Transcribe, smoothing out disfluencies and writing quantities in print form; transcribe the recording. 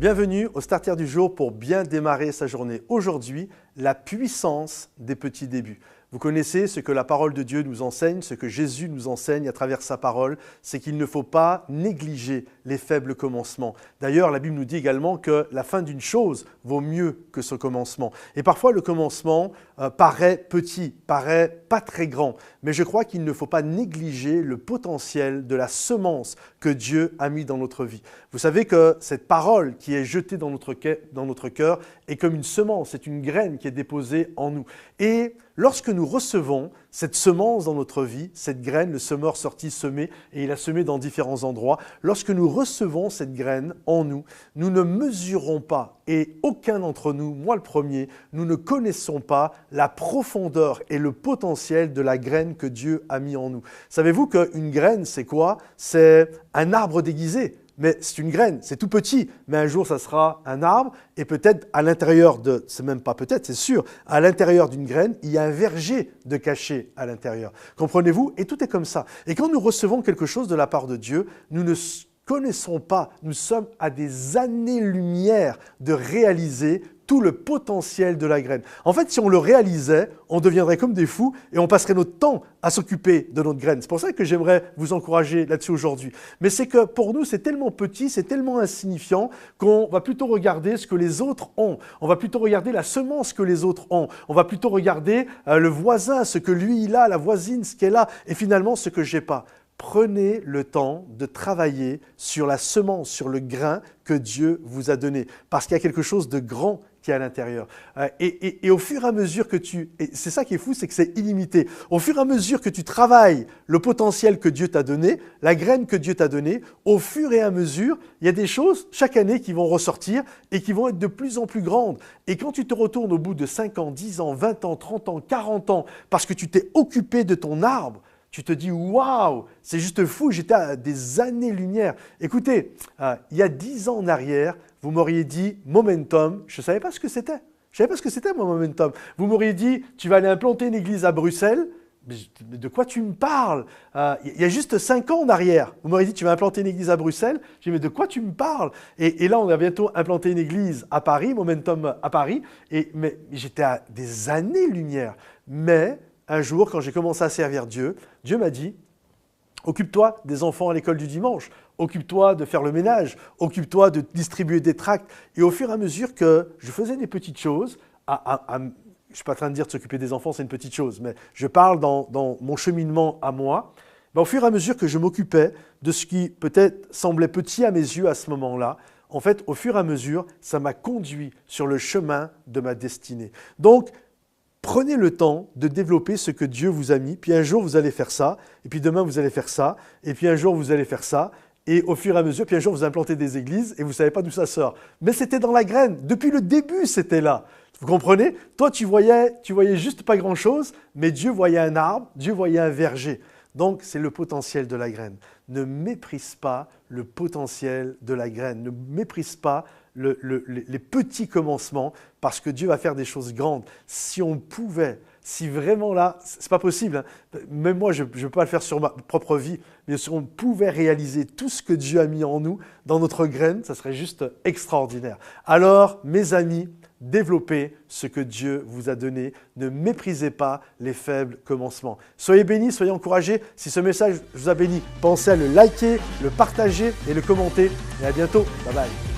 Bienvenue au Starter du jour pour bien démarrer sa journée. Aujourd'hui, la puissance des petits débuts. Vous connaissez ce que la parole de Dieu nous enseigne, ce que Jésus nous enseigne à travers sa parole, c'est qu'il ne faut pas négliger les faibles commencements. D'ailleurs, la Bible nous dit également que la fin d'une chose vaut mieux que ce commencement. Et parfois, le commencement paraît petit, paraît pas très grand, mais je crois qu'il ne faut pas négliger le potentiel de la semence que Dieu a mis dans notre vie. Vous savez que cette parole qui est jetée dans notre cœur est comme une semence, c'est une graine qui est déposée en nous. Et lorsque nous recevons cette semence dans notre vie, cette graine, le semeur sortit semer, et il a semé dans différents endroits, lorsque nous recevons cette graine en nous, nous ne mesurons pas, et aucun d'entre nous, moi le premier, nous ne connaissons pas la profondeur et le potentiel de la graine que Dieu a mis en nous. Savez-vous qu'une graine, c'est quoi? C'est un arbre déguisé. Mais c'est une graine, c'est tout petit, mais un jour ça sera un arbre et peut-être à l'intérieur de, c'est même pas peut-être, c'est sûr, à l'intérieur d'une graine, il y a un verger de caché à l'intérieur. Comprenez-vous? Et tout est comme ça. Et quand nous recevons quelque chose de la part de Dieu, nous ne connaissons pas, nous sommes à des années-lumière de réaliser tout le potentiel de la graine. En fait, si on le réalisait, on deviendrait comme des fous et on passerait notre temps à s'occuper de notre graine. C'est pour ça que j'aimerais vous encourager là-dessus aujourd'hui. Mais c'est que pour nous, c'est tellement petit, c'est tellement insignifiant qu'on va plutôt regarder ce que les autres ont. On va plutôt regarder la semence que les autres ont. On va plutôt regarder le voisin, ce que lui il a, la voisine, ce qu'elle a, et finalement ce que j'ai pas. Prenez le temps de travailler sur la semence, sur le grain que Dieu vous a donné, parce qu'il y a quelque chose de grand qui est à l'intérieur. Et au fur et à mesure que et c'est ça qui est fou, c'est que c'est illimité. Au fur et à mesure que tu travailles le potentiel que Dieu t'a donné, la graine que Dieu t'a donnée, au fur et à mesure, il y a des choses chaque année qui vont ressortir et qui vont être de plus en plus grandes. Et quand tu te retournes au bout de 5 ans, 10 ans, 20 ans, 30 ans, 40 ans, parce que tu t'es occupé de ton arbre, tu te dis, waouh, c'est juste fou, j'étais à des années-lumière. Écoutez, il y a 10 ans en arrière, vous m'auriez dit momentum, je ne savais pas ce que c'était. Je ne savais pas ce que c'était, moi, momentum. Vous m'auriez dit, tu vas aller implanter une église à Bruxelles. Mais de quoi tu me parles? Il y a juste 5 ans en arrière, vous m'auriez dit, tu vas implanter une église à Bruxelles. J'ai dit, mais de quoi tu me parles? Et là, on va bientôt implanter une église à Paris, momentum à Paris. Mais j'étais à des années-lumière. Mais un jour, quand j'ai commencé à servir Dieu, Dieu m'a dit, occupe-toi des enfants à l'école du dimanche, occupe-toi de faire le ménage, occupe-toi de distribuer des tracts. Et au fur et à mesure que je faisais des petites choses, je ne suis pas en train de dire de s'occuper des enfants, c'est une petite chose, mais je parle dans mon cheminement à moi, au fur et à mesure que je m'occupais de ce qui peut-être semblait petit à mes yeux à ce moment-là, en fait, au fur et à mesure, ça m'a conduit sur le chemin de ma destinée. Donc, prenez le temps de développer ce que Dieu vous a mis, puis un jour vous allez faire ça, et puis demain vous allez faire ça, et puis un jour vous allez faire ça, et au fur et à mesure, puis un jour vous implantez des églises, et vous ne savez pas d'où ça sort. Mais c'était dans la graine, depuis le début c'était là. Vous comprenez? Toi tu voyais juste pas grand-chose, mais Dieu voyait un arbre, Dieu voyait un verger. Donc c'est le potentiel de la graine. Ne méprise pas le potentiel de la graine, ne méprise pas les petits commencements, parce que Dieu va faire des choses grandes. Si on pouvait, si vraiment là, c'est pas possible, hein, même moi je ne peux pas le faire sur ma propre vie, mais si on pouvait réaliser tout ce que Dieu a mis en nous, dans notre graine, ça serait juste extraordinaire. Alors, mes amis, développez ce que Dieu vous a donné. Ne méprisez pas les faibles commencements. Soyez bénis, soyez encouragés. Si ce message vous a béni, pensez à le liker, le partager et le commenter. Et à bientôt. Bye bye.